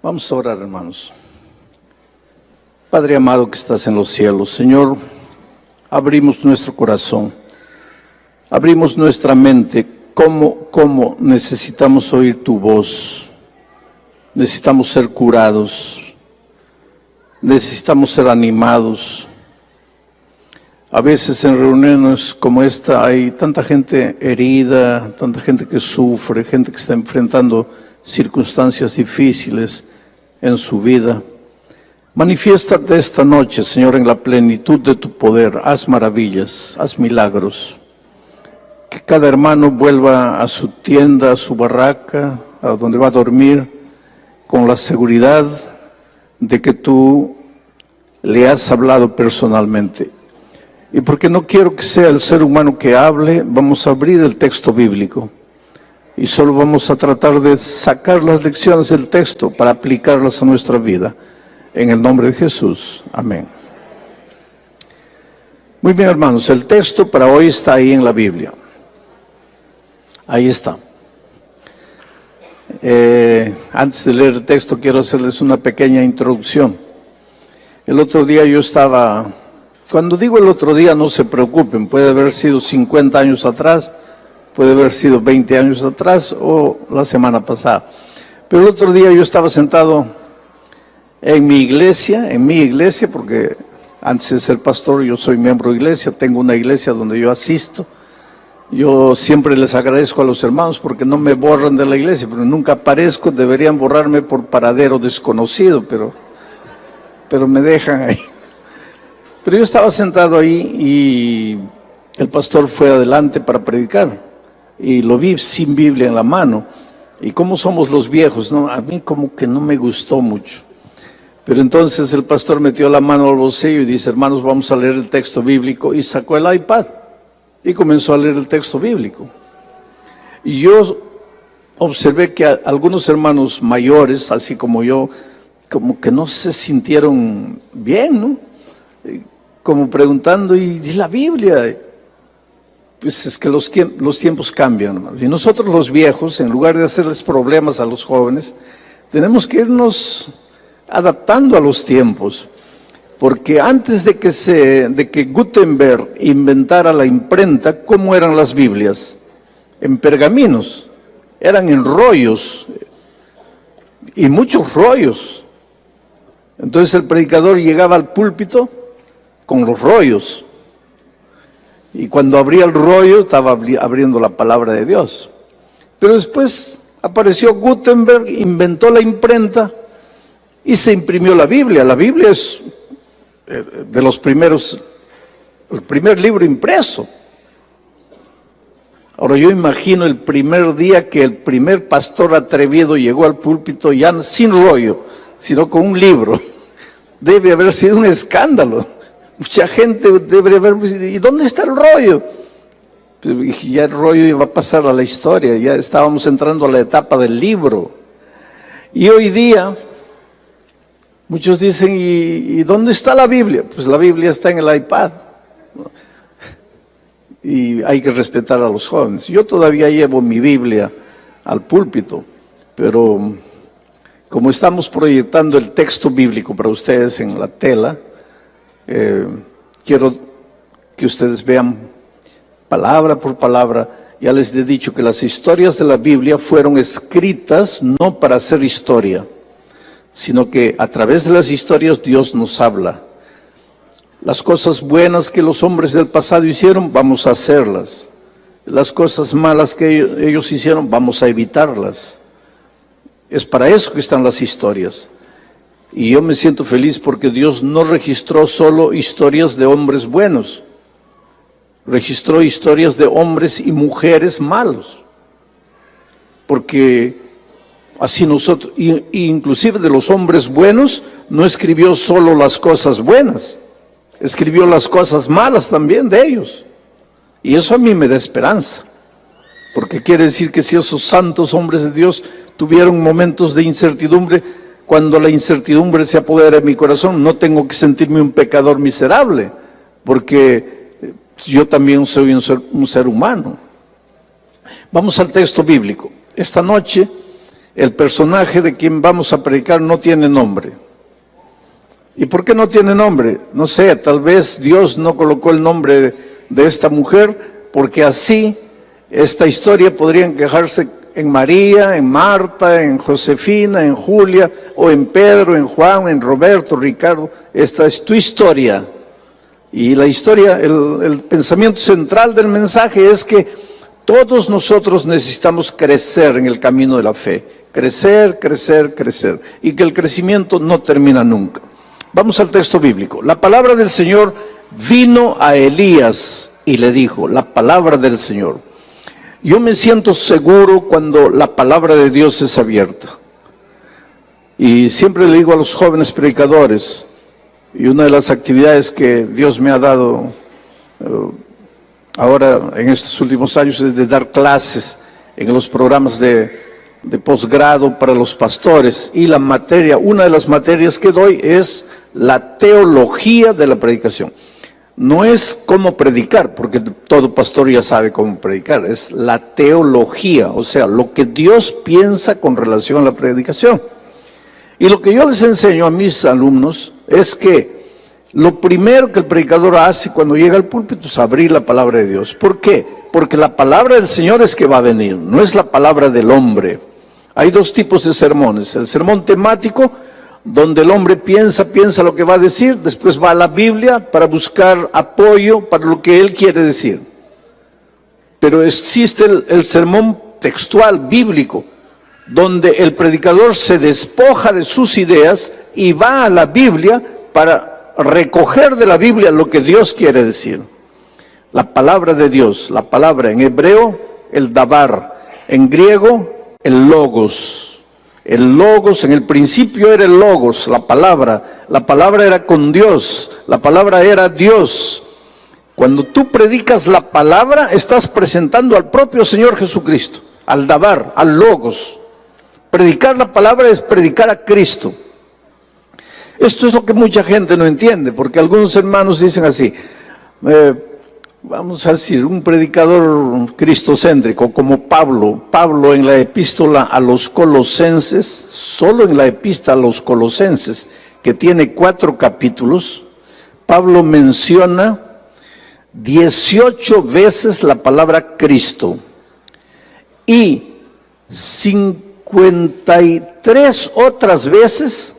Vamos a orar, hermanos. Padre amado que estás en los cielos, Señor, abrimos nuestro corazón, abrimos nuestra mente, cómo necesitamos oír tu voz, necesitamos ser curados, necesitamos ser animados. A veces en reuniones como esta hay tanta gente herida, tanta gente que sufre, gente que está enfrentando circunstancias difíciles en su vida. Manifiéstate esta noche, Señor, en la plenitud de tu poder. Haz maravillas, haz milagros. Que cada hermano vuelva a su tienda, a su barraca, a donde va a dormir, con la seguridad de que tú le has hablado personalmente. Y porque no quiero que sea el ser humano que hable, vamos a abrir el texto bíblico. Y solo vamos a tratar de sacar las lecciones del texto para aplicarlas a nuestra vida. En el nombre de Jesús. Amén. Muy bien, hermanos, el texto para hoy está ahí en la Biblia. Ahí está. Antes de leer el texto quiero hacerles una pequeña introducción. El otro día yo estaba, cuando digo el otro día no se preocupen, puede haber sido 50 años atrás, puede haber sido 20 años atrás o la semana pasada. Pero el otro día yo estaba sentado en mi iglesia, porque antes de ser pastor yo soy miembro de iglesia, tengo una iglesia donde yo asisto. Yo siempre les agradezco a los hermanos porque no me borran de la iglesia, pero nunca aparezco, deberían borrarme por paradero desconocido, pero me dejan ahí. Pero yo estaba sentado ahí y el pastor fue adelante para predicar y lo vi sin Biblia en la mano. Y como somos los viejos, ¿no? A mí como que no me gustó mucho. Pero entonces el pastor metió la mano al bolsillo y dice, hermanos, vamos a leer el texto bíblico, y sacó el iPad y comenzó a leer el texto bíblico. Y yo observé que algunos hermanos mayores, así como yo, como que no se sintieron bien, ¿no? Como preguntando, ¿y la Biblia? Pues es que los tiempos cambian, hermanos. Y nosotros los viejos, en lugar de hacerles problemas a los jóvenes, tenemos que irnos adaptando a los tiempos, porque antes de que Gutenberg inventara la imprenta, ¿cómo eran las Biblias? En pergaminos, eran en rollos, y muchos rollos. Entonces el predicador llegaba al púlpito con los rollos, y cuando abría el rollo estaba abriendo la palabra de Dios. Pero después apareció Gutenberg, inventó la imprenta, y se imprimió la Biblia. La Biblia es de los primeros, el primer libro impreso. Ahora yo imagino el primer día que el primer pastor atrevido llegó al púlpito ya sin rollo, sino con un libro. Debe haber sido un escándalo. Mucha gente debe haber, ¿y dónde está el rollo? Ya el rollo iba a pasar a la historia, ya estábamos entrando a la etapa del libro. Y hoy día muchos dicen, ¿y dónde está la Biblia? Pues la Biblia está en el iPad. Y hay que respetar a los jóvenes. Yo todavía llevo mi Biblia al púlpito, pero como estamos proyectando el texto bíblico para ustedes en la tela, quiero que ustedes vean palabra por palabra. Ya les he dicho que las historias de la Biblia fueron escritas no para hacer historia, sino que a través de las historias Dios nos habla. Las cosas buenas que los hombres del pasado hicieron, vamos a hacerlas. Las cosas malas que ellos hicieron, vamos a evitarlas. Es para eso que están las historias. Y yo me siento feliz porque Dios no registró solo historias de hombres buenos, registró historias de hombres y mujeres malos. Porque así nosotros, inclusive de los hombres buenos, no escribió solo las cosas buenas, escribió las cosas malas también de ellos. Y eso a mí me da esperanza, porque quiere decir que si esos santos hombres de Dios tuvieron momentos de incertidumbre, cuando la incertidumbre se apodera de mi corazón, no tengo que sentirme un pecador miserable, porque yo también soy un ser humano. Vamos al texto bíblico. Esta noche el personaje de quien vamos a predicar no tiene nombre. ¿Y por qué no tiene nombre? No sé, tal vez Dios no colocó el nombre de esta mujer, porque así esta historia podría encajarse en María, en Marta, en Josefina, en Julia, o en Pedro, en Juan, en Roberto, Ricardo. Esta es tu historia. Y la historia, el pensamiento central del mensaje es que todos nosotros necesitamos crecer en el camino de la fe. Crecer, crecer, crecer. Y que el crecimiento no termina nunca. Vamos al texto bíblico. La palabra del Señor vino a Elías y le dijo, la palabra del Señor. Yo me siento seguro cuando la palabra de Dios es abierta. Y siempre le digo a los jóvenes predicadores, y una de las actividades que Dios me ha dado ahora en estos últimos años es de dar clases en los programas de posgrado para los pastores. Y la materia, una de las materias que doy es la teología de la predicación. No es cómo predicar, porque todo pastor ya sabe cómo predicar, es la teología, o sea, lo que Dios piensa con relación a la predicación. Y lo que yo les enseño a mis alumnos es que lo primero que el predicador hace cuando llega al púlpito es abrir la palabra de Dios. ¿Por qué? Porque la palabra del Señor es que va a venir, no es la palabra del hombre. Hay dos tipos de sermones, el sermón temático, donde el hombre piensa lo que va a decir, después va a la Biblia para buscar apoyo para lo que él quiere decir. Pero existe el sermón textual, bíblico, donde el predicador se despoja de sus ideas y va a la Biblia para recoger de la Biblia lo que Dios quiere decir. La palabra de Dios, la palabra en hebreo, el dabar, en griego, el logos. El logos, en el principio era el logos, la palabra era con Dios, la palabra era Dios. Cuando tú predicas la palabra, estás presentando al propio Señor Jesucristo, al dabar, al logos. Predicar la palabra es predicar a Cristo. Esto es lo que mucha gente no entiende, porque algunos hermanos dicen así, vamos a decir, un predicador cristocéntrico como Pablo en la epístola a los Colosenses, solo en la epístola a los Colosenses, que tiene 4 capítulos, Pablo menciona 18 veces la palabra Cristo y 53 otras veces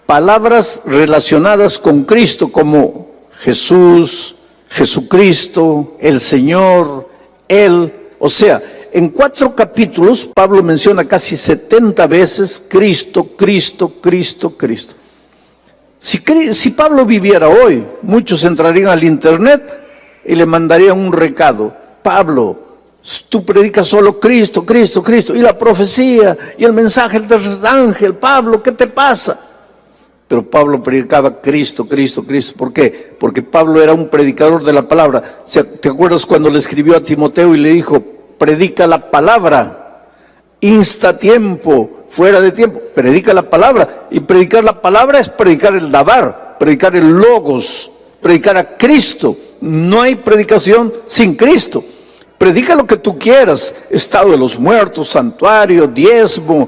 palabras relacionadas con Cristo como Jesús, Jesucristo, el Señor, Él. O sea, en 4 capítulos Pablo menciona casi 70 veces Cristo, Cristo, Cristo, Cristo. Si Pablo viviera hoy, muchos entrarían al internet y le mandarían un recado. Pablo, tú predicas solo Cristo, Cristo, Cristo, y la profecía, y el mensaje del tercer ángel. Pablo, ¿qué te pasa? Pero Pablo predicaba Cristo, Cristo, Cristo. ¿Por qué? Porque Pablo era un predicador de la palabra. ¿Te acuerdas cuando le escribió a Timoteo y le dijo, predica la palabra, insta tiempo, fuera de tiempo, predica la palabra? Y predicar la palabra es predicar el dabar, predicar el logos, predicar a Cristo. No hay predicación sin Cristo. Predica lo que tú quieras, estado de los muertos, santuario, diezmo,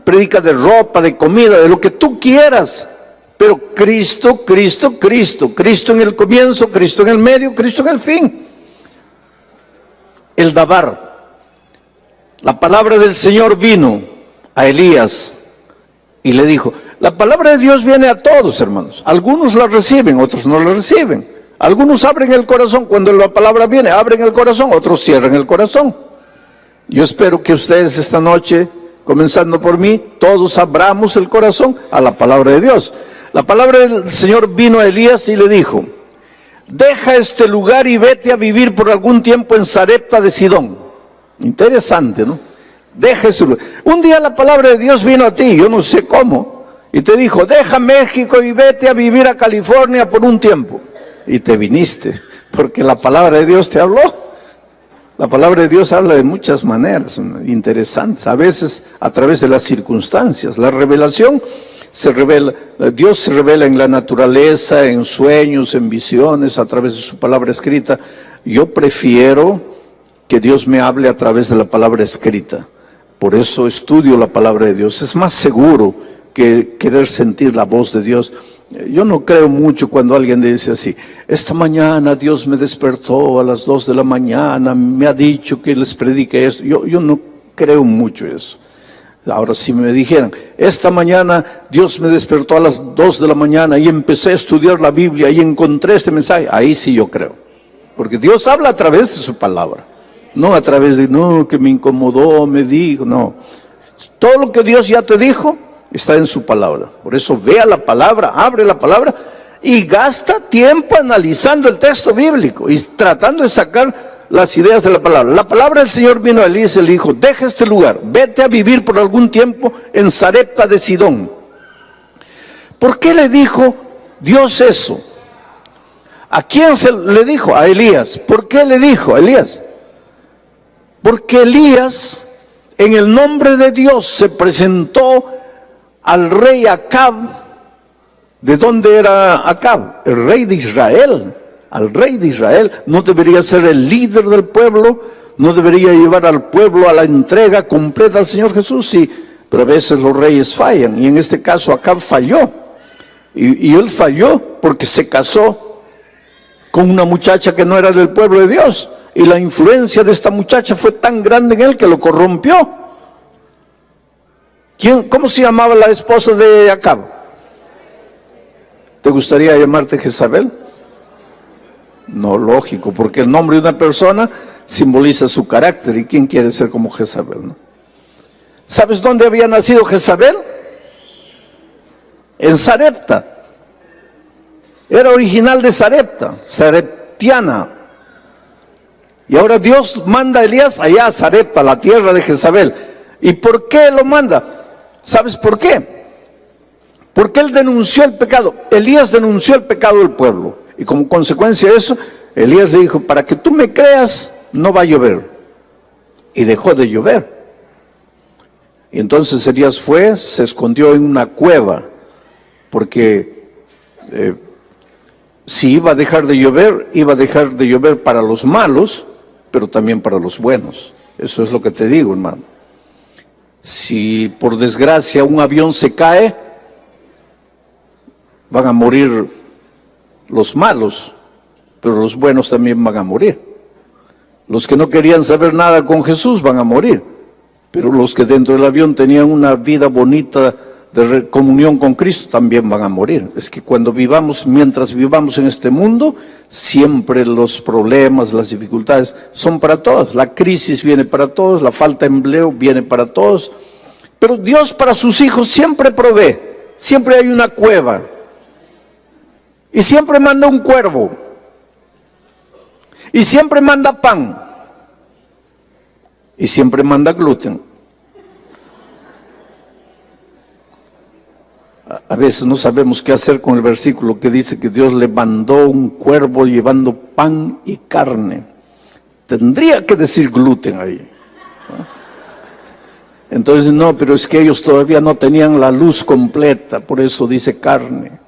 predica de ropa, de comida, de lo que tú quieras. Pero Cristo, Cristo, Cristo. Cristo en el comienzo, Cristo en el medio, Cristo en el fin. El dabar. La palabra del Señor vino a Elías y le dijo, la palabra de Dios viene a todos, hermanos. Algunos la reciben, otros no la reciben. Algunos abren el corazón, cuando la palabra viene, abren el corazón, otros cierran el corazón. Yo espero que ustedes esta noche, comenzando por mí, todos abramos el corazón a la palabra de Dios. La palabra del Señor vino a Elías y le dijo, deja este lugar y vete a vivir por algún tiempo en Sarepta de Sidón. Interesante, ¿no? Deja este lugar. Un día la palabra de Dios vino a ti, yo no sé cómo, y te dijo, deja México y vete a vivir a California por un tiempo. Y te viniste, porque la palabra de Dios te habló. La palabra de Dios habla de muchas maneras interesantes, a veces a través de las circunstancias. La revelación se revela, Dios se revela en la naturaleza, en sueños, en visiones, a través de su palabra escrita. Yo prefiero que Dios me hable a través de la palabra escrita, Por eso estudio la palabra de Dios. Es más seguro que querer sentir la voz de Dios. Yo no creo mucho cuando alguien dice así: esta mañana Dios me despertó a las 2 de la mañana, me ha dicho que les predique esto. Yo no creo mucho eso. Ahora, si me dijeran: esta mañana Dios me despertó a las 2 de la mañana y empecé a estudiar la Biblia y encontré este mensaje, ahí sí yo creo. Porque Dios habla a través de su palabra. No a través de, no, que me incomodó, me dijo, no. Todo lo que Dios ya te dijo está en su palabra. Por eso vea la palabra, abre la palabra y gasta tiempo analizando el texto bíblico y tratando de sacar las ideas de la palabra. La palabra del Señor vino a Elías y le dijo: deja este lugar, vete a vivir por algún tiempo en Sarepta de Sidón. ¿Por qué le dijo Dios eso? ¿A quién le dijo? A Elías. ¿Por qué le dijo a Elías? Porque Elías, en el nombre de Dios, se presentó al rey Acab. ¿De dónde era Acab? El rey de Israel. Al rey de Israel. No debería ser el líder del pueblo, no debería llevar al pueblo a la entrega completa al Señor Jesús, sí, pero a veces los reyes fallan, y en este caso Acab falló. Y él falló porque se casó con una muchacha que no era del pueblo de Dios. Y la influencia de esta muchacha fue tan grande en él que lo corrompió. ¿Cómo se llamaba la esposa de Acab? ¿Te gustaría llamarte Jezabel? No, lógico, porque el nombre de una persona simboliza su carácter. ¿Y quién quiere ser como Jezabel, no? ¿Sabes dónde había nacido Jezabel? En Sarepta. Era original de Sarepta, sareptiana. Y ahora Dios manda a Elías allá a Sarepta, la tierra de Jezabel. ¿Y por qué lo manda? ¿Sabes por qué? Porque él denunció el pecado. Elías denunció el pecado del pueblo. Y como consecuencia de eso, Elías le dijo: para que tú me creas, no va a llover. Y dejó de llover. Y entonces Elías fue, se escondió en una cueva, porque si iba a dejar de llover, iba a dejar de llover para los malos, pero también para los buenos. Eso es lo que te digo, hermano. Si por desgracia un avión se cae, van a morir los malos, pero los buenos también van a morir. Los que no querían saber nada con Jesús van a morir, pero los que dentro del avión tenían una vida bonita de comunión con Cristo también van a morir. Es que mientras vivamos en este mundo, siempre los problemas, las dificultades son para todos. La crisis viene para todos, la falta de empleo viene para todos, pero Dios para sus hijos siempre provee. Siempre hay una cueva y siempre manda un cuervo y siempre manda pan y siempre manda gluten. A veces no sabemos qué hacer con el versículo que dice que Dios le mandó un cuervo llevando pan y carne. Tendría que decir gluten ahí. Entonces, no, pero es que ellos todavía no tenían la luz completa, por eso dice carne.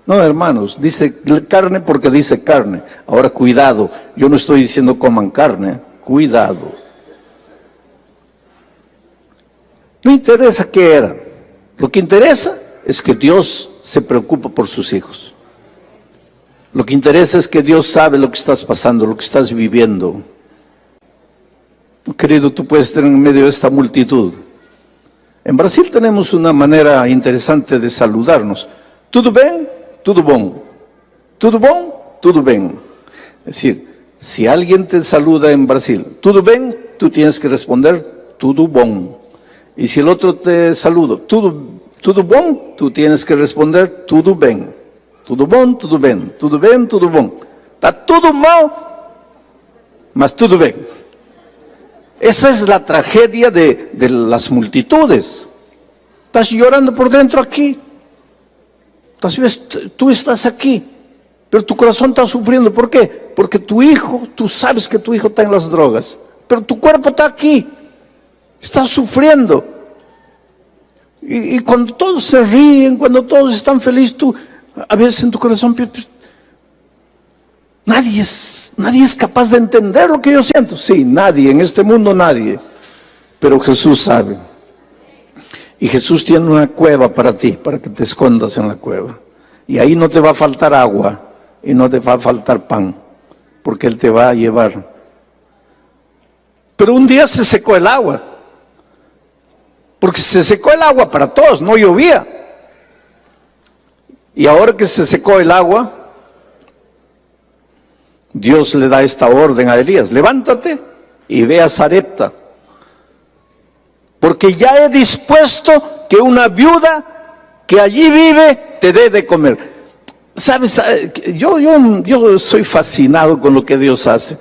No, hermanos, dice carne porque dice carne. Ahora, cuidado, yo no estoy diciendo coman carne, cuidado. No interesa qué era. Lo que interesa es que Dios se preocupa por sus hijos. Lo que interesa es que Dios sabe lo que estás pasando, lo que estás viviendo. Querido, tú puedes estar en medio de esta multitud. En Brasil tenemos una manera interesante de saludarnos. ¿Tudo bem? Tudo bom. ¿Tudo bom? Tudo bem. Es decir, si alguien te saluda en Brasil, ¿tudo bem? Tú tienes que responder, tudo bom. Y si el otro te saluda, tudo bom, tú tienes que responder, tudo bem. Tudo bom, tudo bem. Tudo bem, tudo bom. Está tudo mal, mas tudo bem. Esa es la tragedia de las multitudes. Estás llorando por dentro aquí. Tú estás aquí, pero tu corazón está sufriendo. ¿Por qué? Porque tu hijo, tú sabes que tu hijo está en las drogas, pero tu cuerpo está aquí. Estás sufriendo. Y cuando todos se ríen, cuando todos están felices, tú, a veces en tu corazón, nadie es capaz de entender lo que yo siento. Sí, nadie, en este mundo nadie. pero Jesús sabe. Y Jesús tiene una cueva para ti, para que te escondas en la cueva. Y ahí no te va a faltar agua y no te va a faltar pan, porque Él te va a llevar. Pero un día se secó el agua, porque se secó el agua para todos, no llovía. Y ahora que se secó el agua, Dios le da esta orden a Elías: levántate y ve a Sarepta, porque ya he dispuesto que una viuda que allí vive te dé de comer. ¿Sabes? Yo soy fascinado con lo que Dios hace.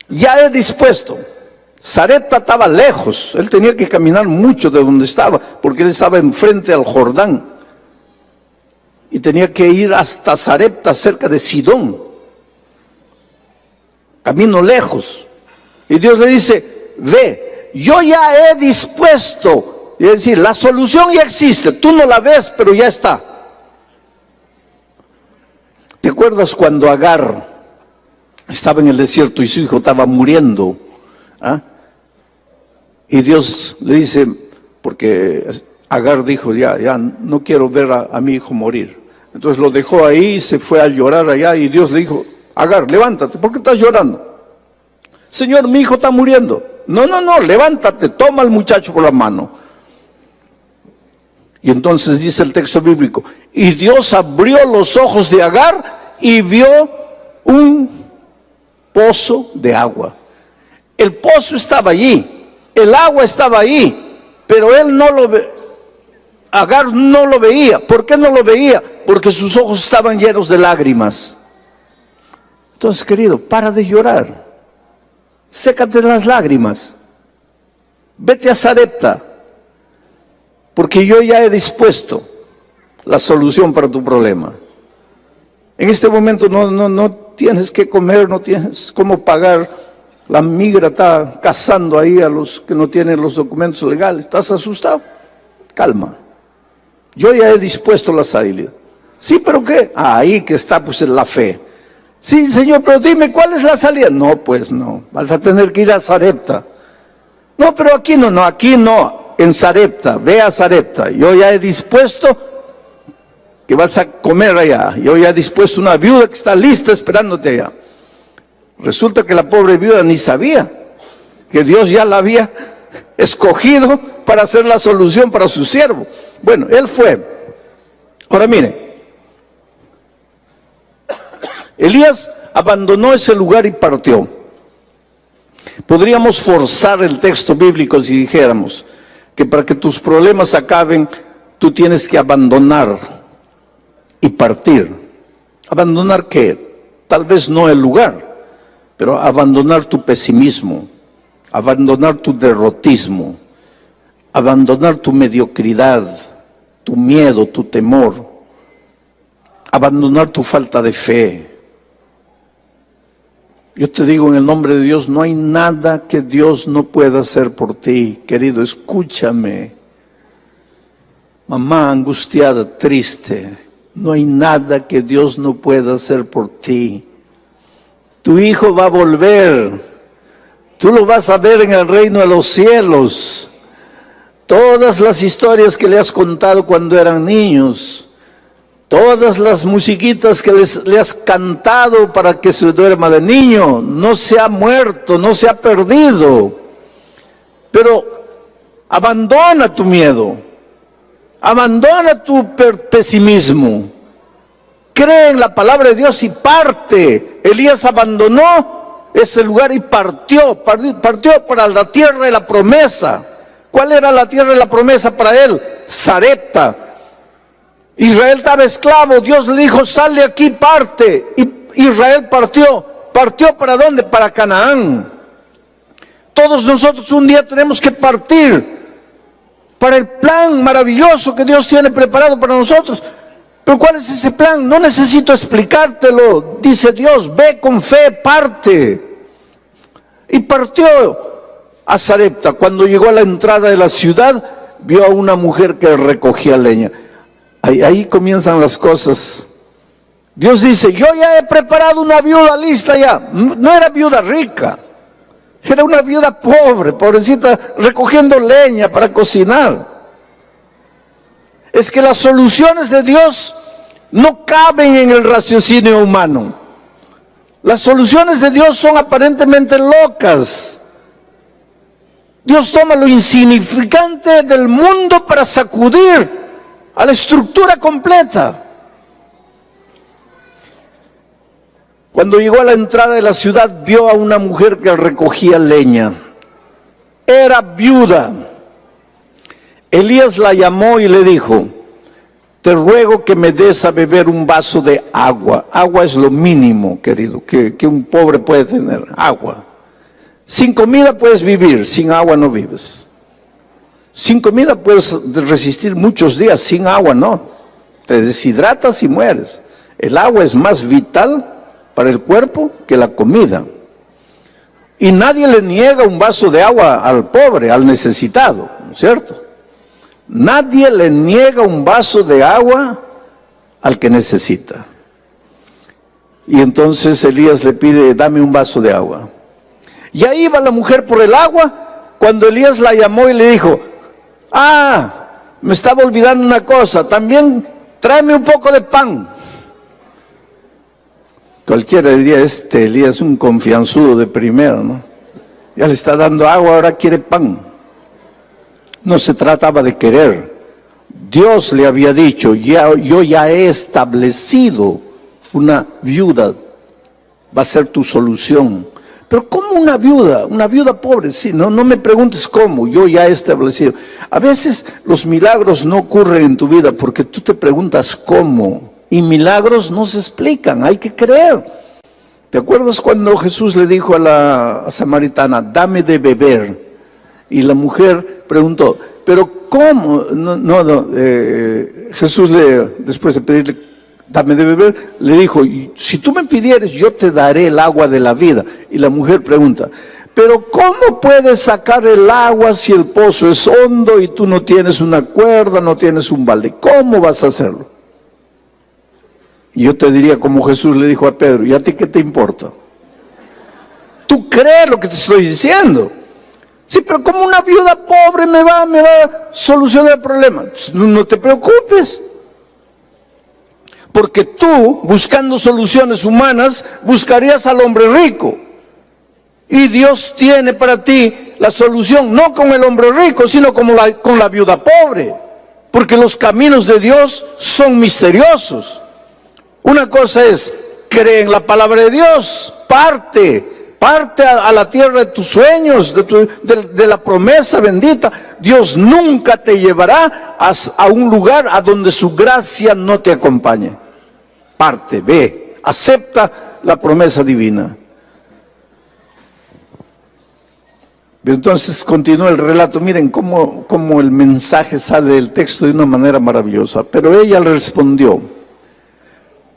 Ya he dispuesto. Sarepta estaba lejos, él tenía que caminar mucho de donde estaba, porque él estaba enfrente al Jordán. Y tenía que ir hasta Sarepta, cerca de Sidón. Camino lejos. Y Dios le dice: ve, yo ya he dispuesto. Y es decir, la solución ya existe, tú no la ves, pero ya está. ¿Te acuerdas cuando Agar estaba en el desierto y su hijo estaba muriendo? ¿Ah? Y Dios le dice, porque Agar dijo: ya no quiero ver a mi hijo morir. Entonces lo dejó ahí, se fue a llorar allá, y Dios le dijo: Agar, levántate, ¿por qué estás llorando? Señor, mi hijo está muriendo. No, levántate, toma al muchacho por la mano. Y entonces dice el texto bíblico: y Dios abrió los ojos de Agar y vio un pozo de agua. El pozo estaba allí, el agua estaba allí, pero él no lo ve. Agar no lo veía. ¿Por qué no lo veía? Porque sus ojos estaban llenos de lágrimas. Entonces, querido, para de llorar. Sécate las lágrimas. Vete a Sarepta, porque yo ya he dispuesto la solución para tu problema. En este momento no tienes que comer, no tienes cómo pagar. La migra está cazando ahí a los que no tienen los documentos legales. ¿Estás asustado? Calma. Yo ya he dispuesto la salida. Sí, pero ¿qué? Ahí que está pues en la fe. Sí, Señor, pero dime, ¿cuál es la salida? No, pues no, vas a tener que ir a Sarepta. No, pero aquí no, en Sarepta, ve a Sarepta. Yo ya he dispuesto que vas a comer allá. Yo ya he dispuesto una viuda que está lista esperándote allá. Resulta que la pobre viuda ni sabía que Dios ya la había escogido para hacer la solución para su siervo. Bueno, él fue. Ahora mire, Elías abandonó ese lugar y partió. Podríamos forzar el texto bíblico si dijéramos que para que tus problemas acaben, tú tienes que abandonar y partir. ¿Abandonar qué? Tal vez no el lugar, pero abandonar tu pesimismo, abandonar tu derrotismo, abandonar tu mediocridad, tu miedo, tu temor, abandonar tu falta de fe. Yo te digo en el nombre de Dios, no hay nada que Dios no pueda hacer por ti. Querido, escúchame. Mamá angustiada, triste, no hay nada que Dios no pueda hacer por ti. Tu hijo va a volver. Tú lo vas a ver en el reino de los cielos. Todas las historias que le has contado cuando eran niños, todas las musiquitas que le has cantado para que se duerma de niño, no se ha muerto, no se ha perdido. Pero abandona tu miedo, abandona tu pesimismo, cree en la palabra de Dios y parte. Elías abandonó ese lugar y partió para la tierra de la promesa. ¿Cuál era la tierra de la promesa para él? Sarepta. Israel estaba esclavo, Dios le dijo: sal de aquí, parte. Y Israel partió. ¿Partió para dónde? Para Canaán. Todos nosotros un día tenemos que partir para el plan maravilloso que Dios tiene preparado para nosotros. Pero ¿cuál es ese plan? No necesito explicártelo. Dice Dios: ve con fe, parte. Y partió a Sarepta. Cuando llegó a la entrada de la ciudad, vio a una mujer que recogía leña. Ahí comienzan las cosas. Dios dice: yo ya he preparado una viuda lista ya. No era viuda rica, Era una viuda pobre, pobrecita, recogiendo leña para cocinar. Es que las soluciones de Dios no caben en el raciocinio humano. Las soluciones de Dios son aparentemente locas. Dios toma lo insignificante del mundo para sacudir a la estructura completa. Cuando llegó a la entrada de la ciudad, vio a una mujer que recogía leña. Era viuda. Elías la llamó y le dijo: te ruego que me des a beber un vaso de agua. Agua es lo mínimo, querido, que un pobre puede tener. Agua. Sin comida puedes vivir, sin agua no vives. Sin comida puedes resistir muchos días, sin agua no. Te deshidratas y mueres. El agua es más vital para el cuerpo que la comida. Y nadie le niega un vaso de agua al pobre, al necesitado, ¿no es cierto? Nadie le niega un vaso de agua al que necesita. Y entonces Elías le pide: dame un vaso de agua. Y ahí va la mujer por el agua, cuando Elías la llamó y le dijo: me estaba olvidando una cosa, también tráeme un poco de pan. Cualquiera diría: este Elías es un confianzudo de primero, ¿no? Ya le está dando agua, ahora quiere pan. No se trataba de querer. Dios le había dicho: yo ya he establecido una viuda, va a ser tu solución. Pero ¿cómo una viuda? Una viuda pobre, sí, no me preguntes cómo, yo ya he establecido. A veces los milagros no ocurren en tu vida porque tú te preguntas cómo. Y milagros no se explican, hay que creer. ¿Te acuerdas cuando Jesús le dijo a la samaritana: dame de beber? Y la mujer preguntó: ¿pero cómo? Jesús después de pedirle: dame de beber, le dijo: si tú me pidieres, yo te daré el agua de la vida. Y la mujer pregunta: ¿pero cómo puedes sacar el agua si el pozo es hondo y tú no tienes una cuerda, no tienes un balde? ¿Cómo vas a hacerlo? Y yo te diría como Jesús le dijo a Pedro: ¿y a ti qué te importa? ¿Tú crees lo que te estoy diciendo? Sí, pero como una viuda pobre me va a solucionar el problema. No te preocupes. Porque tú, buscando soluciones humanas, buscarías al hombre rico. Y Dios tiene para ti la solución, no con el hombre rico, sino con la viuda pobre. Porque los caminos de Dios son misteriosos. Una cosa es: cree en la palabra de Dios, parte a la tierra de tus sueños, de la promesa bendita. Dios nunca te llevará a un lugar a donde su gracia no te acompañe. Parte, ve, acepta la promesa divina. Entonces continúa el relato. Miren cómo el mensaje sale del texto de una manera maravillosa. Pero ella le respondió: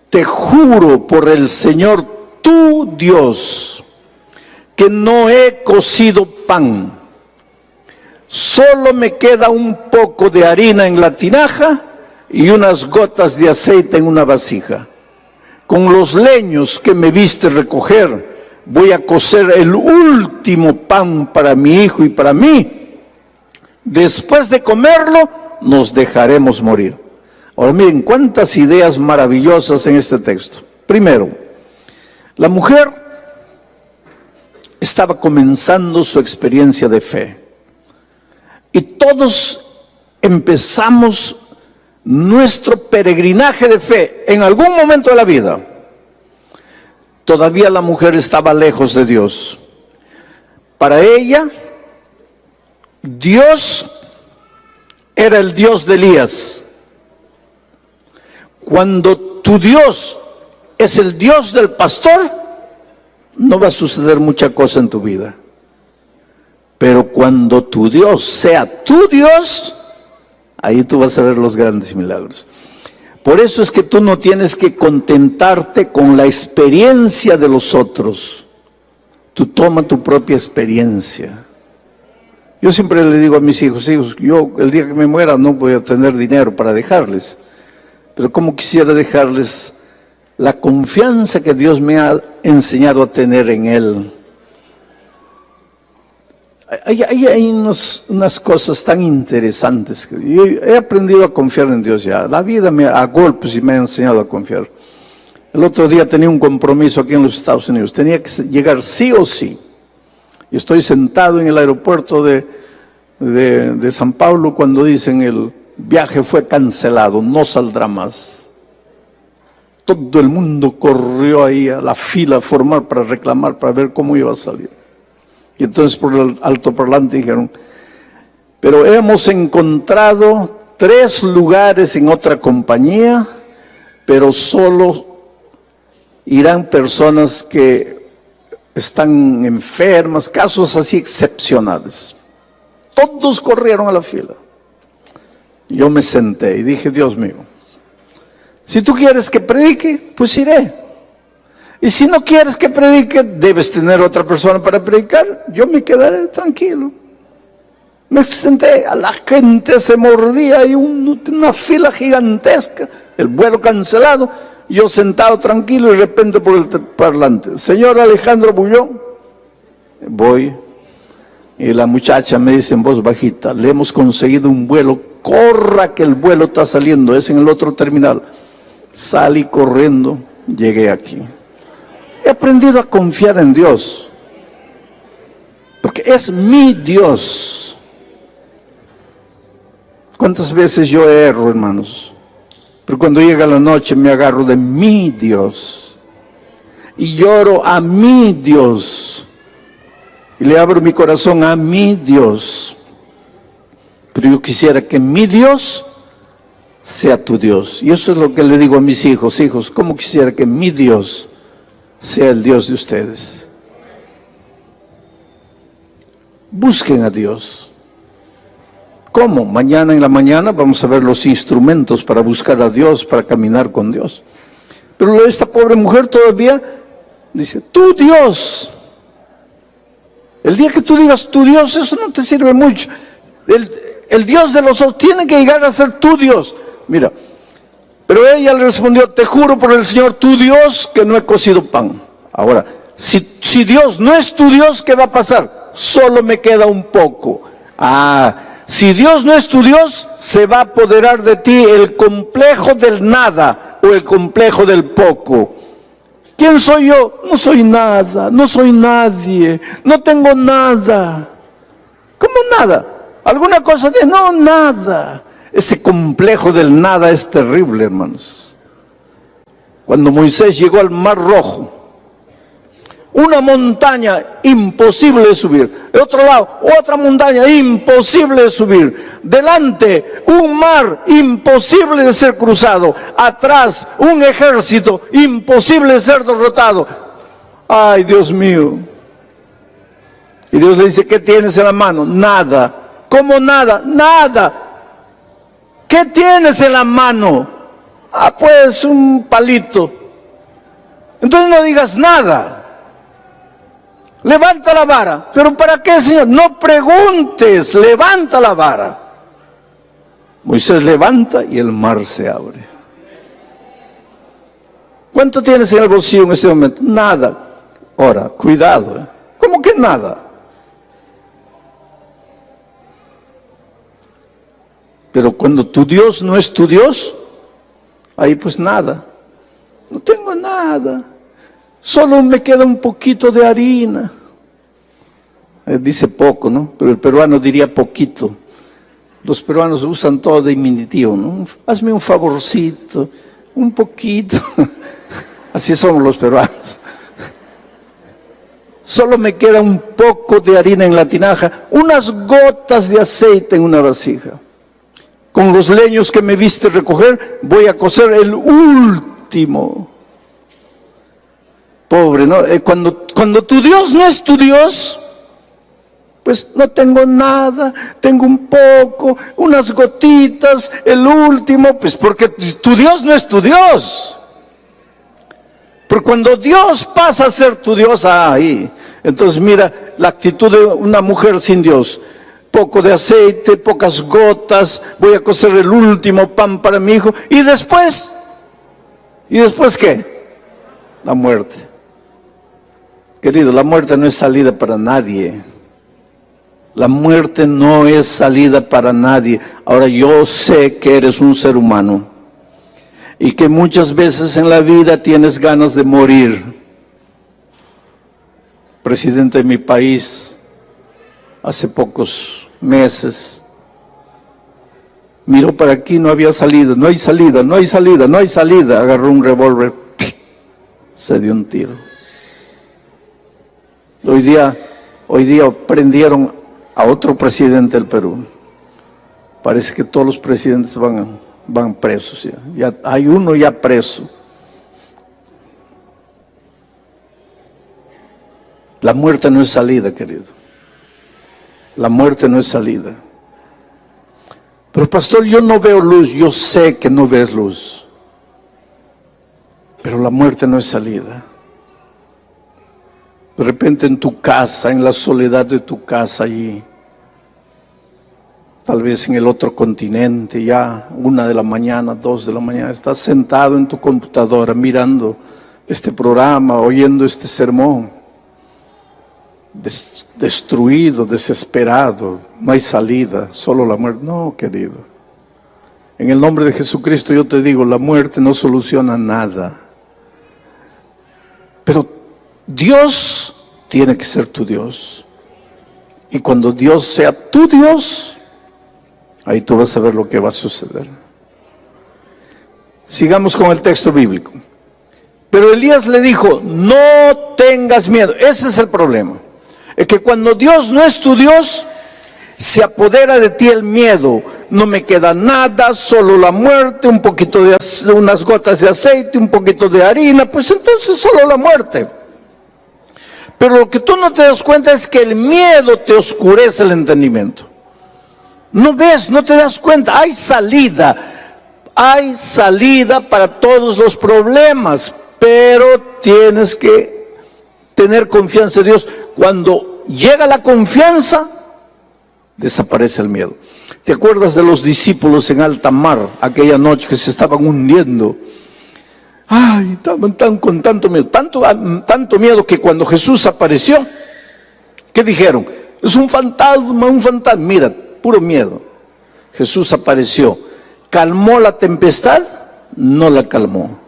te juro por el Señor tu Dios que no he cocido pan. Solo me queda un poco de harina en la tinaja y unas gotas de aceite en una vasija. Con los leños que me viste recoger, voy a cocer el último pan para mi hijo y para mí. Después de comerlo, nos dejaremos morir. Ahora miren cuántas ideas maravillosas en este texto. Primero, la mujer estaba comenzando su experiencia de fe. Y todos empezamos nuestro peregrinaje de fe en algún momento de la vida. Todavía la mujer estaba lejos de Dios. Para ella, Dios era el Dios de Elías. Cuando tu Dios es el Dios del pastor, no va a suceder mucha cosa en tu vida. Pero cuando tu Dios sea tu Dios, ahí tú vas a ver los grandes milagros. Por eso es que tú no tienes que contentarte con la experiencia de los otros. Tú toma tu propia experiencia. Yo siempre le digo a mis hijos: yo el día que me muera no voy a tener dinero para dejarles. Pero como quisiera dejarles la confianza que Dios me ha enseñado a tener en Él. Hay unas cosas tan interesantes. Yo he aprendido a confiar en Dios ya. La vida a golpes y me ha enseñado a confiar. El otro día tenía un compromiso aquí en los Estados Unidos. Tenía que llegar sí o sí. Y estoy sentado en el aeropuerto de San Pablo cuando dicen el viaje fue cancelado, no saldrá más. Todo el mundo corrió ahí a la fila formal para reclamar, para ver cómo iba a salir. Y entonces por el altoparlante dijeron, pero hemos encontrado 3 lugares en otra compañía, pero solo irán personas que están enfermas, casos así excepcionales. Todos corrieron a la fila. Yo me senté y dije, Dios mío, si tú quieres que predique, pues iré. Y si no quieres que predique, debes tener otra persona para predicar. Yo me quedaré tranquilo. Me senté, a la gente se mordía, y una fila gigantesca, el vuelo cancelado. Yo sentado tranquilo y de repente por el parlante, señor Alejandro Bullón, voy. Y la muchacha me dice en voz bajita, le hemos conseguido un vuelo, corra que el vuelo está saliendo, es en el otro terminal. Salí corriendo, llegué aquí. He aprendido a confiar en Dios, porque es mi Dios. ¿Cuántas veces yo erro, hermanos? Pero cuando llega la noche me agarro de mi Dios y lloro a mi Dios y le abro mi corazón a mi Dios. Pero yo quisiera que mi Dios sea tu Dios. Y eso es lo que le digo a mis hijos. Hijos, ¿cómo quisiera que mi Dios sea el Dios de ustedes? Busquen a Dios. ¿Cómo? Mañana en la mañana vamos a ver los instrumentos para buscar a Dios, para caminar con Dios. Pero esta pobre mujer todavía dice, tu Dios. El día que tú digas tu Dios, eso no te sirve mucho. El Dios de los otros tiene que llegar a ser tu Dios. Mira, pero ella le respondió, te juro por el Señor tu Dios que no he cocido pan. Ahora, si Dios no es tu Dios, ¿qué va a pasar? Solo me queda un poco. Si Dios no es tu Dios, se va a apoderar de ti el complejo del nada o el complejo del poco. ¿Quién soy yo? No soy nada, no soy nadie, no tengo nada. ¿Cómo nada? ¿Alguna cosa de? No, nada. Ese complejo del nada es terrible, hermanos. Cuando Moisés llegó al Mar Rojo, una montaña imposible de subir, de otro lado otra montaña imposible de subir, delante un mar imposible de ser cruzado, atrás un ejército imposible de ser derrotado. Ay, Dios mío. Y Dios le dice, ¿qué tienes en la mano? Nada. ¿Cómo nada? Nada. ¿Qué tienes en la mano? Pues un palito. Entonces no digas nada. Levanta la vara. ¿Pero para qué, Señor? No preguntes, levanta la vara. Moisés levanta y el mar se abre. ¿Cuánto tienes en el bolsillo en este momento? Nada. Ahora, cuidado. ¿Cómo que nada? Pero cuando tu Dios no es tu Dios, ahí pues nada. No tengo nada. Solo me queda un poquito de harina. Dice poco, ¿no? Pero el peruano diría poquito. Los peruanos usan todo de diminutivo, ¿no? Hazme un favorcito, un poquito. Así somos los peruanos. Solo me queda un poco de harina en la tinaja, unas gotas de aceite en una vasija. Con los leños que me viste recoger, voy a cocer el último. Pobre, ¿no? Cuando tu Dios no es tu Dios, pues no tengo nada, tengo un poco, unas gotitas, el último, pues porque tu Dios no es tu Dios. Pero cuando Dios pasa a ser tu Dios, ahí, entonces mira la actitud de una mujer sin Dios. Poco de aceite, pocas gotas, voy a cocer el último pan para mi hijo. ¿Y después qué? La muerte. Querido, la muerte no es salida para nadie. La muerte no es salida para nadie. Ahora, yo sé que eres un ser humano y que muchas veces en la vida tienes ganas de morir. Presidente de mi país, hace pocos meses, miró para aquí, no había salida, no hay salida, no hay salida, no hay salida. Agarró un revólver, se dio un tiro. Hoy día prendieron a otro presidente del Perú. Parece que todos los presidentes van presos ya. Ya hay uno ya preso. La muerte no es salida, querido. La muerte no es salida. Pero pastor, yo no veo luz. Yo sé que no ves luz. Pero la muerte no es salida. De repente en tu casa, en la soledad de tu casa allí, tal vez en el otro continente, ya 1 de la mañana, 2 de la mañana, estás sentado en tu computadora mirando este programa, oyendo este sermón, destruido, desesperado, no hay salida, solo la muerte. No, querido. En el nombre de Jesucristo yo te digo, la muerte no soluciona nada. Pero Dios tiene que ser tu Dios. Y cuando Dios sea tu Dios, ahí tú vas a ver lo que va a suceder. Sigamos con el texto bíblico. Pero Elías le dijo, no tengas miedo. Ese es el problema. Es que cuando Dios no es tu Dios, se apodera de ti el miedo. No me queda nada, solo la muerte, un poquito de unas gotas de aceite, un poquito de harina, pues entonces solo la muerte. Pero lo que tú no te das cuenta es que el miedo te oscurece el entendimiento. No ves, no te das cuenta, hay salida para todos los problemas, pero tienes que tener confianza en Dios. Cuando llega la confianza, desaparece el miedo. ¿Te acuerdas de los discípulos en alta mar, aquella noche que se estaban hundiendo? Ay, estaban con tanto miedo, tanto miedo que cuando Jesús apareció, ¿qué dijeron? Es un fantasma, mira, puro miedo. Jesús apareció, ¿calmó la tempestad? No la calmó.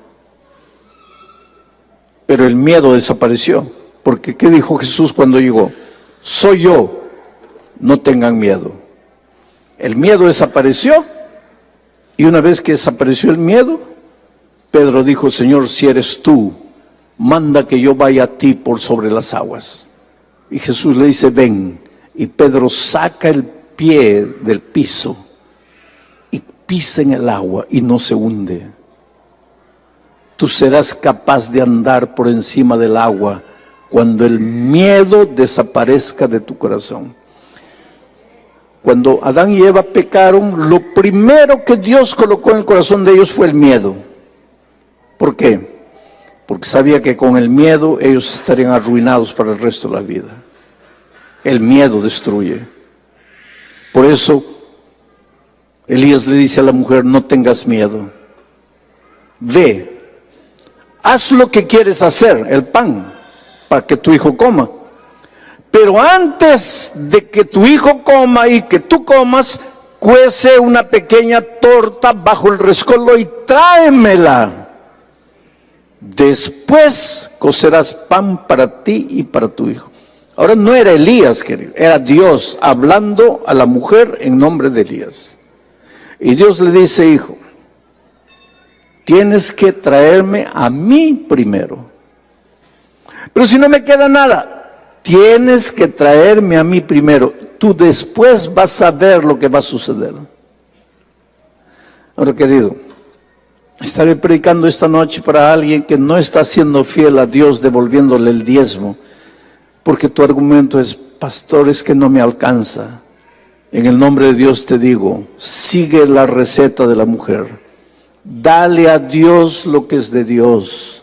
Pero el miedo desapareció, porque ¿qué dijo Jesús cuando llegó? Soy yo, no tengan miedo. El miedo desapareció, y una vez que desapareció el miedo, Pedro dijo, Señor, si eres tú, manda que yo vaya a ti por sobre las aguas. Y Jesús le dice, ven. Y Pedro saca el pie del piso y pisa en el agua y no se hunde. Tú serás capaz de andar por encima del agua cuando el miedo desaparezca de tu corazón. Cuando Adán y Eva pecaron, lo primero que Dios colocó en el corazón de ellos fue el miedo. ¿Por qué? Porque sabía que con el miedo ellos estarían arruinados para el resto de la vida. El miedo destruye. Por eso Elías le dice a la mujer, no tengas miedo. Ve, haz lo que quieres hacer, el pan, para que tu hijo coma. Pero antes de que tu hijo coma y que tú comas, cuece una pequeña torta bajo el rescoldo y tráemela. Después cocerás pan para ti y para tu hijo. Ahora no era Elías, querido, era Dios hablando a la mujer en nombre de Elías. Y Dios le dice, hijo, tienes que traerme a mí primero. Pero si no me queda nada, tienes que traerme a mí primero. Tú después vas a ver lo que va a suceder. Ahora, querido, estaré predicando esta noche para alguien que no está siendo fiel a Dios devolviéndole el diezmo, porque tu argumento es, pastor, es que no me alcanza. En el nombre de Dios te digo, sigue la receta de la mujer. Dale a Dios lo que es de Dios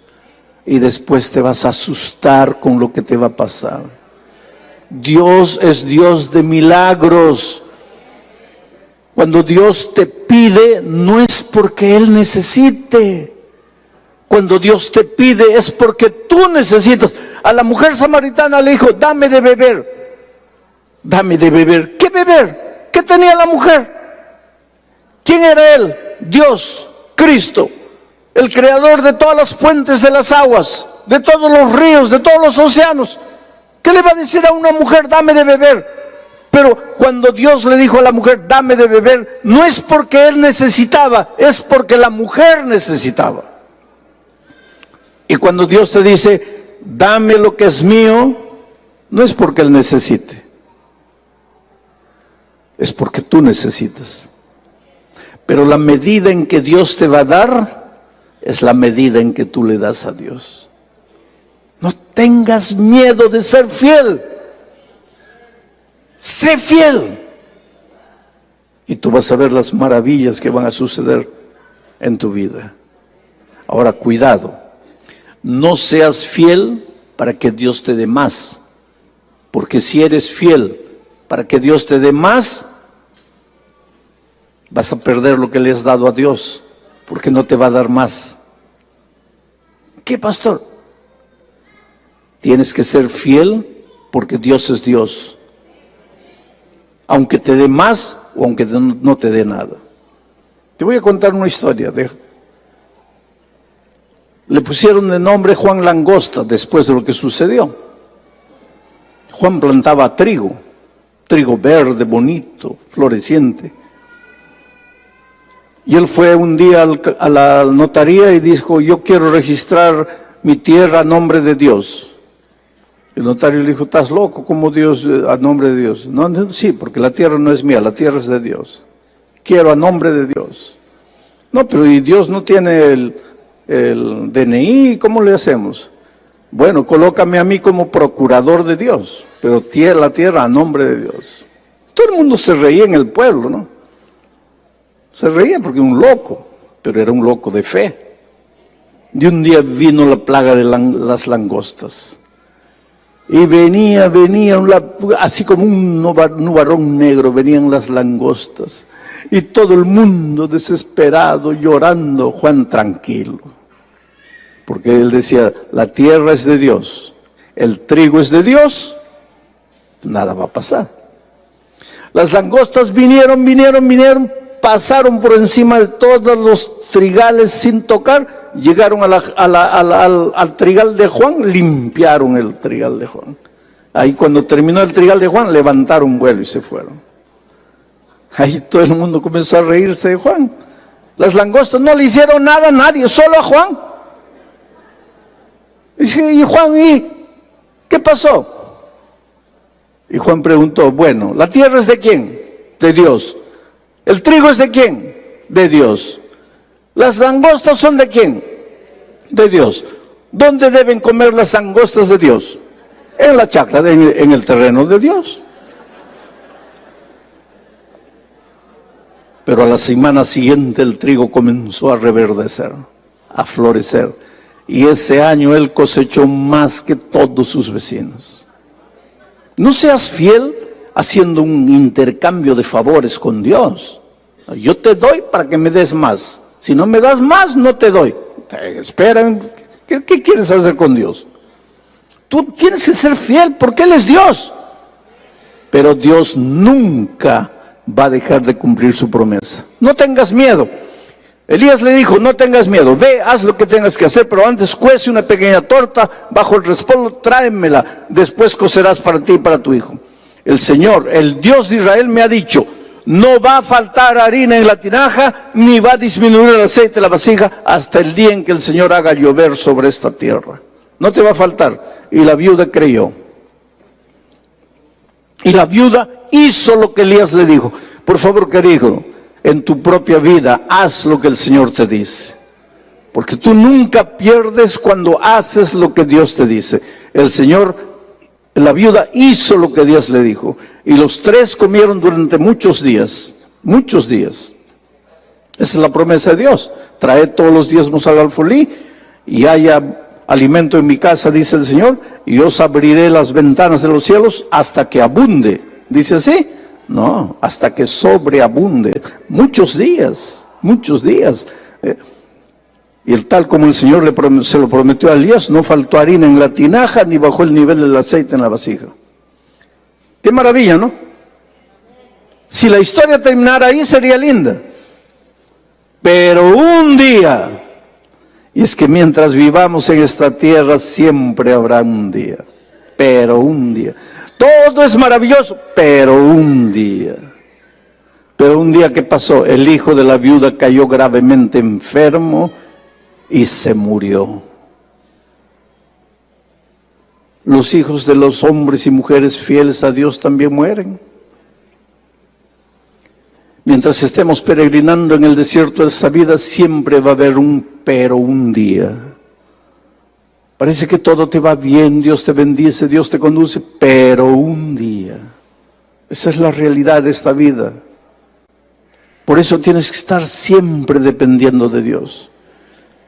y después te vas a asustar con lo que te va a pasar. Dios es Dios de milagros. Cuando Dios te pide, no es porque Él necesite. Cuando Dios te pide, es porque tú necesitas. A la mujer samaritana le dijo, dame de beber. Dame de beber. ¿Qué beber? ¿Qué tenía la mujer? ¿Quién era él? Dios, Cristo, el creador de todas las fuentes de las aguas, de todos los ríos, de todos los océanos. ¿Qué le va a decir a una mujer, dame de beber? Pero cuando Dios le dijo a la mujer, dame de beber, no es porque él necesitaba, es porque la mujer necesitaba. Y cuando Dios te dice, dame lo que es mío, no es porque él necesite, es porque tú necesitas. Pero la medida en que Dios te va a dar, es la medida en que tú le das a Dios. No tengas miedo de ser fiel. Sé fiel. Y tú vas a ver las maravillas que van a suceder en tu vida. Ahora, cuidado. No seas fiel para que Dios te dé más. Porque si eres fiel para que Dios te dé más, vas a perder lo que le has dado a Dios, porque no te va a dar más. ¿Qué, pastor? Tienes que ser fiel porque Dios es Dios. Aunque te dé más o aunque no te dé nada. Te voy a contar una historia. Le pusieron de nombre Juan Langosta después de lo que sucedió. Juan plantaba trigo verde, bonito, floreciente. Y él fue un día a la notaría y dijo, yo quiero registrar mi tierra a nombre de Dios. El notario le dijo, ¿estás loco? ¿Cómo Dios, a nombre de Dios? No, sí, porque la tierra no es mía, la tierra es de Dios. Quiero a nombre de Dios. No, pero ¿y Dios no tiene el DNI? ¿Cómo le hacemos? Bueno, colócame a mí como procurador de Dios, pero la tierra a nombre de Dios. Todo el mundo se reía en el pueblo, ¿no? Se reía porque un loco, pero era un loco de fe. Y un día vino la plaga de las langostas. Y venía, así como un nubarrón negro, venían las langostas. Y todo el mundo desesperado, llorando. Juan tranquilo. Porque él decía, la tierra es de Dios, el trigo es de Dios, nada va a pasar. Las langostas vinieron, pasaron por encima de todos los trigales sin tocar, llegaron al trigal de Juan, limpiaron el trigal de Juan. Ahí cuando terminó el trigal de Juan, levantaron vuelo y se fueron. Ahí todo el mundo comenzó a reírse de Juan. Las langostas no le hicieron nada a nadie, solo a Juan. Y Juan, ¿qué pasó? Y Juan preguntó, bueno, ¿la tierra es de quién? De Dios. ¿El trigo es de quién? De Dios. ¿Las langostas son de quién? De Dios. ¿Dónde deben comer las langostas de Dios? En la chacra, en el terreno de Dios. Pero a la semana siguiente el trigo comenzó a reverdecer, a florecer. Y ese año él cosechó más que todos sus vecinos. No seas fiel haciendo un intercambio de favores con Dios. Yo te doy para que me des más. Si no me das más, no te doy. Espera, ¿qué quieres hacer con Dios? Tú tienes que ser fiel porque Él es Dios. Pero Dios nunca va a dejar de cumplir su promesa. No tengas miedo. Elías le dijo, no tengas miedo, ve, haz lo que tengas que hacer, pero antes cuece una pequeña torta bajo el respaldo, tráemela, después cocerás para ti y para tu hijo. El Señor, el Dios de Israel me ha dicho, no va a faltar harina en la tinaja, ni va a disminuir el aceite en la vasija, hasta el día en que el Señor haga llover sobre esta tierra. No te va a faltar. Y la viuda creyó. Y la viuda hizo lo que Elías le dijo. Por favor, querido, en tu propia vida, haz lo que el Señor te dice. Porque tú nunca pierdes cuando haces lo que Dios te dice. El Señor, la viuda hizo lo que Dios le dijo. Y los tres comieron durante muchos días. Muchos días. Esa es la promesa de Dios. Traed todos los diezmos al alfolí y haya alimento en mi casa, dice el Señor, y os abriré las ventanas de los cielos hasta que abunde. ¿Dice así? No, hasta que sobreabunde. Muchos días, muchos días. Y tal como el Señor se lo prometió a Elías, no faltó harina en la tinaja, ni bajó el nivel del aceite en la vasija. Qué maravilla, ¿no? Si la historia terminara ahí sería linda. Pero un día, y es que mientras vivamos en esta tierra siempre habrá un día, pero un día. Todo es maravilloso, pero un día. Pero un día, ¿qué pasó? El hijo de la viuda cayó gravemente enfermo y se murió. Los hijos de los hombres y mujeres fieles a Dios también mueren. Mientras estemos peregrinando en el desierto de esta vida, siempre va a haber un pero un día. Parece que todo te va bien, Dios te bendice, Dios te conduce, pero un día. Esa es la realidad de esta vida. Por eso tienes que estar siempre dependiendo de Dios.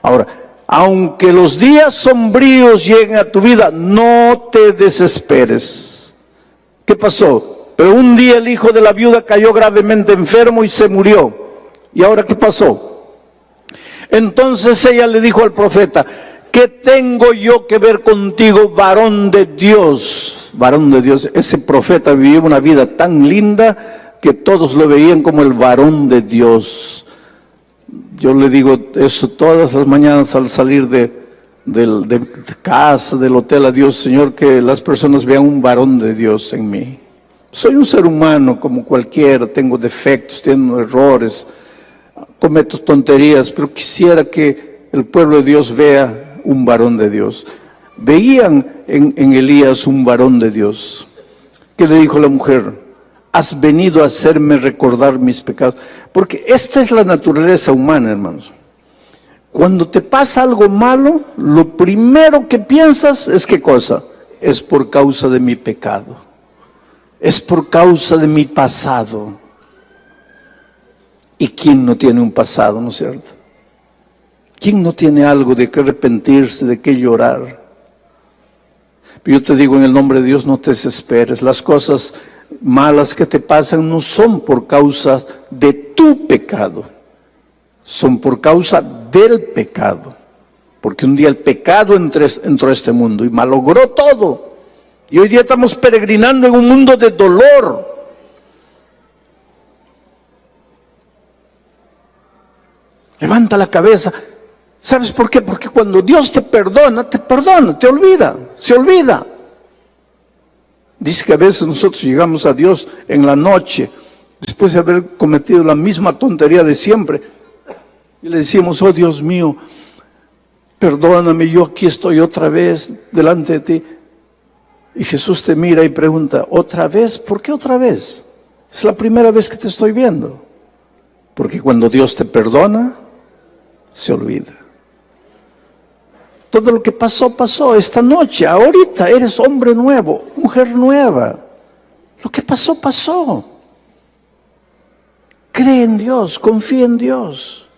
Ahora, aunque los días sombríos lleguen a tu vida, no te desesperes. ¿Qué pasó? Pero un día el hijo de la viuda cayó gravemente enfermo y se murió. ¿Y ahora qué pasó? Entonces ella le dijo al profeta: ¿qué tengo yo que ver contigo, varón de Dios? Varón de Dios. Ese profeta vivió una vida tan linda que todos lo veían como el varón de Dios. Yo le digo eso todas las mañanas al salir de casa, del hotel, a Dios: Señor, que las personas vean un varón de Dios en mí. Soy un ser humano como cualquiera, tengo defectos, tengo errores, cometo tonterías, pero quisiera que el pueblo de Dios vea un varón de Dios. Veían en Elías un varón de Dios. ¿Qué le dijo la mujer? Has venido a hacerme recordar mis pecados. Porque esta es la naturaleza humana, hermanos. Cuando te pasa algo malo, lo primero que piensas es ¿qué cosa? Es por causa de mi pecado. Es por causa de mi pasado. ¿Y quién no tiene un pasado, no es cierto? ¿Quién no tiene algo de qué arrepentirse, de qué llorar? Pero yo te digo, en el nombre de Dios, no te desesperes. Las cosas malas que te pasan no son por causa de tu pecado, son por causa del pecado. Porque un día el pecado entró a este mundo y malogró todo. Y hoy día estamos peregrinando en un mundo de dolor. Levanta la cabeza. ¿Sabes por qué? Porque cuando Dios te perdona, te olvida, se olvida. Dice que a veces nosotros llegamos a Dios en la noche, después de haber cometido la misma tontería de siempre, y le decimos: oh Dios mío, perdóname, yo aquí estoy otra vez delante de ti. Y Jesús te mira y pregunta: ¿otra vez? ¿Por qué otra vez? Es la primera vez que te estoy viendo. Porque cuando Dios te perdona, se olvida. Todo lo que pasó, pasó. Esta noche, ahorita, eres hombre nuevo, mujer nueva. Lo que pasó, pasó. Cree en Dios, confía en Dios.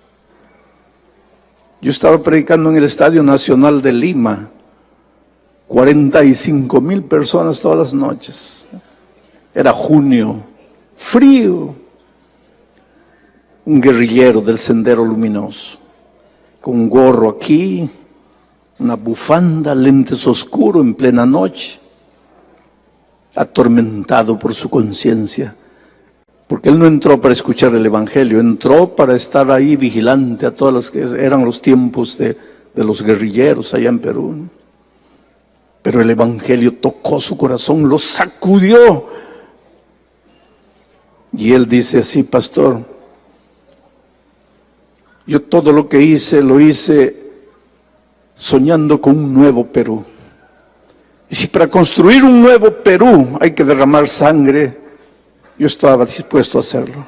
Yo estaba predicando en el Estadio Nacional de Lima. 45,000 personas todas las noches. Era junio, frío. Un guerrillero del Sendero Luminoso, con un gorro aquí, una bufanda, lentes oscuros en plena noche, atormentado por su conciencia, porque él no entró para escuchar el Evangelio, entró para estar ahí vigilante a todas las que eran los tiempos de los guerrilleros allá en Perú. Pero el Evangelio tocó su corazón, lo sacudió. Y él dice así: pastor, yo todo lo que hice, lo hice soñando con un nuevo Perú. Y si para construir un nuevo Perú hay que derramar sangre, yo estaba dispuesto a hacerlo.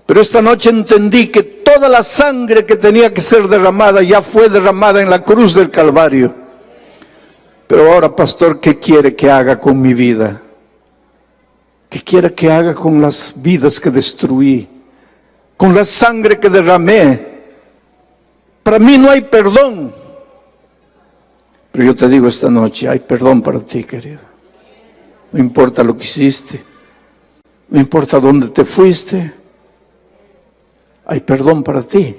Pero esta noche entendí que toda la sangre que tenía que ser derramada ya fue derramada en la cruz del Calvario. Pero ahora, pastor, ¿qué quiere que haga con mi vida? ¿Qué quiere que haga con las vidas que destruí? Con la sangre que derramé. Para mí no hay perdón. Pero yo te digo esta noche, hay perdón para ti, querido. No importa lo que hiciste, no importa dónde te fuiste, hay perdón para ti.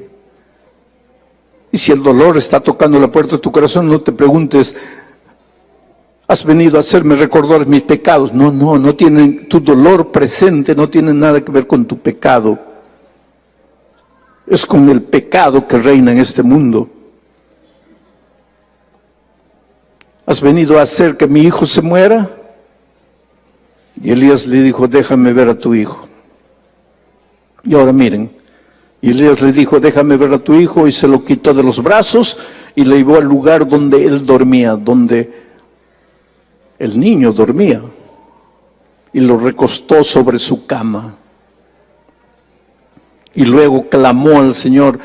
Y si el dolor está tocando la puerta de tu corazón, no te preguntes: Has venido a hacerme recordar mis pecados. No tienen, tu dolor presente no tiene nada que ver con tu pecado. Es con el pecado que reina en este mundo. ¿Has venido a hacer que mi hijo se muera? Y Elías le dijo, déjame ver a tu hijo. Y ahora miren, y Elías le dijo, déjame ver a tu hijo, y se lo quitó de los brazos y le llevó al lugar donde él dormía, donde el niño dormía, y lo recostó sobre su cama. Y luego clamó al Señor.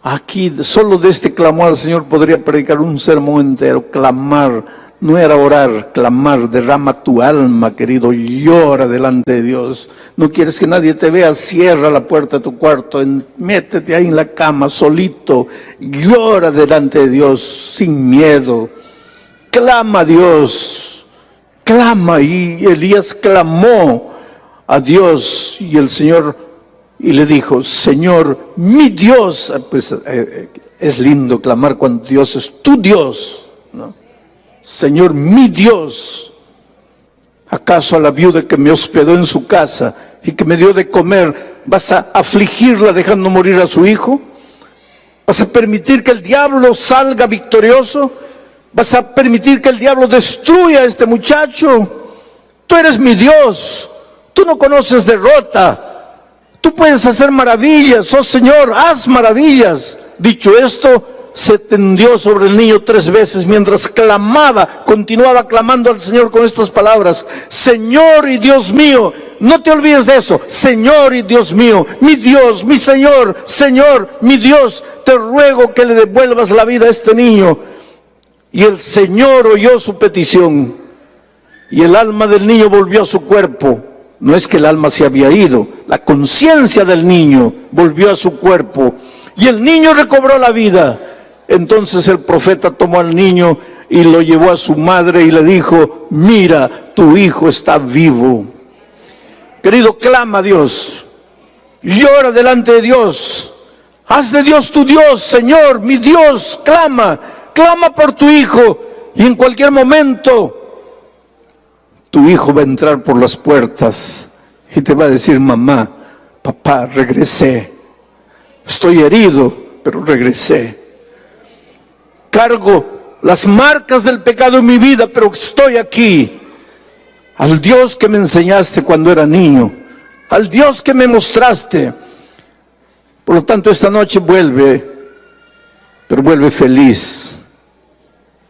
Aquí, solo de este clamor al Señor podría predicar un sermón entero. Clamar, no era orar, clamar. Derrama tu alma, querido, llora delante de Dios. No quieres que nadie te vea, cierra la puerta de tu cuarto, métete ahí en la cama, solito, llora delante de Dios, sin miedo. Clama a Dios, clama. Y Elías clamó a Dios, y el Señor... Y le dijo, Señor, mi Dios. Pues es lindo clamar cuando Dios es tu Dios, ¿no? Señor, mi Dios. ¿Acaso a la viuda que me hospedó en su casa y que me dio de comer, vas a afligirla dejando morir a su hijo? ¿Vas a permitir que el diablo salga victorioso? ¿Vas a permitir que el diablo destruya a este muchacho? Tú eres mi Dios. Tú no conoces derrota. Tú puedes hacer maravillas, oh Señor, haz maravillas. Dicho esto, se tendió sobre el niño 3 veces mientras clamaba, continuaba clamando al Señor con estas palabras: Señor y Dios mío. No te olvides de eso. Señor y Dios mío, mi Dios, mi Señor, Señor, mi Dios, te ruego que le devuelvas la vida a este niño. Y el Señor oyó su petición, y el alma del niño volvió a su cuerpo. No es que el alma se había ido, la conciencia del niño volvió a su cuerpo y el niño recobró la vida. Entonces el profeta tomó al niño y lo llevó a su madre y le dijo, mira, tu hijo está vivo. Querido, clama a Dios, llora delante de Dios, haz de Dios tu Dios. Señor, mi Dios, clama por tu hijo, y en cualquier momento tu hijo va a entrar por las puertas y te va a decir, mamá, papá, regresé. Estoy herido, pero regresé. Cargo las marcas del pecado en mi vida, pero estoy aquí. Al Dios que me enseñaste cuando era niño, al Dios que me mostraste. Por lo tanto, esta noche vuelve, pero vuelve feliz,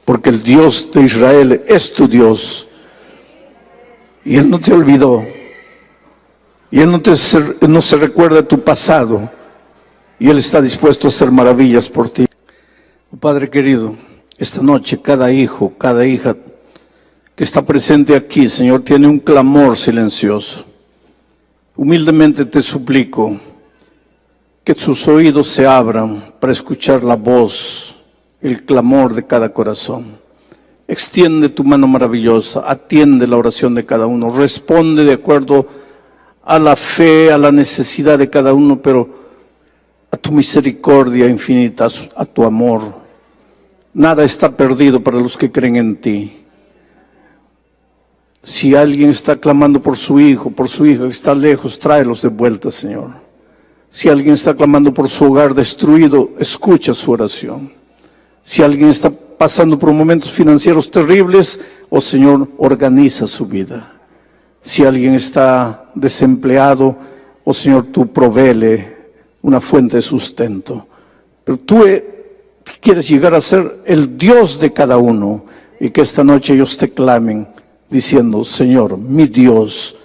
porque el Dios de Israel es tu Dios. Y Él no te olvidó. Y Él no se recuerda de tu pasado. Y Él está dispuesto a hacer maravillas por ti. Oh, Padre querido, esta noche cada hijo, cada hija que está presente aquí, Señor, tiene un clamor silencioso. Humildemente te suplico que sus oídos se abran para escuchar la voz, el clamor de cada corazón. Extiende tu mano maravillosa, atiende la oración de cada uno, responde de acuerdo a la fe, a la necesidad de cada uno, pero a tu misericordia infinita, a tu amor. Nada está perdido para los que creen en ti. Si alguien está clamando por su hijo, por su hija que está lejos, tráelos de vuelta, Señor. Si alguien está clamando por su hogar destruido, escucha su oración. Si alguien está pasando por momentos financieros terribles, oh Señor, organiza su vida. Si alguien está desempleado, oh Señor, tú provéele una fuente de sustento. Pero tú quieres llegar a ser el Dios de cada uno, y que esta noche ellos te clamen diciendo, Señor, mi Dios,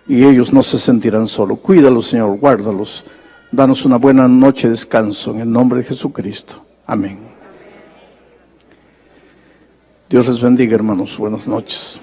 y ellos no se sentirán solos. Cuídalos, Señor, guárdalos. Danos una buena noche de descanso en el nombre de Jesucristo. Amén. Dios les bendiga, hermanos. Buenas noches.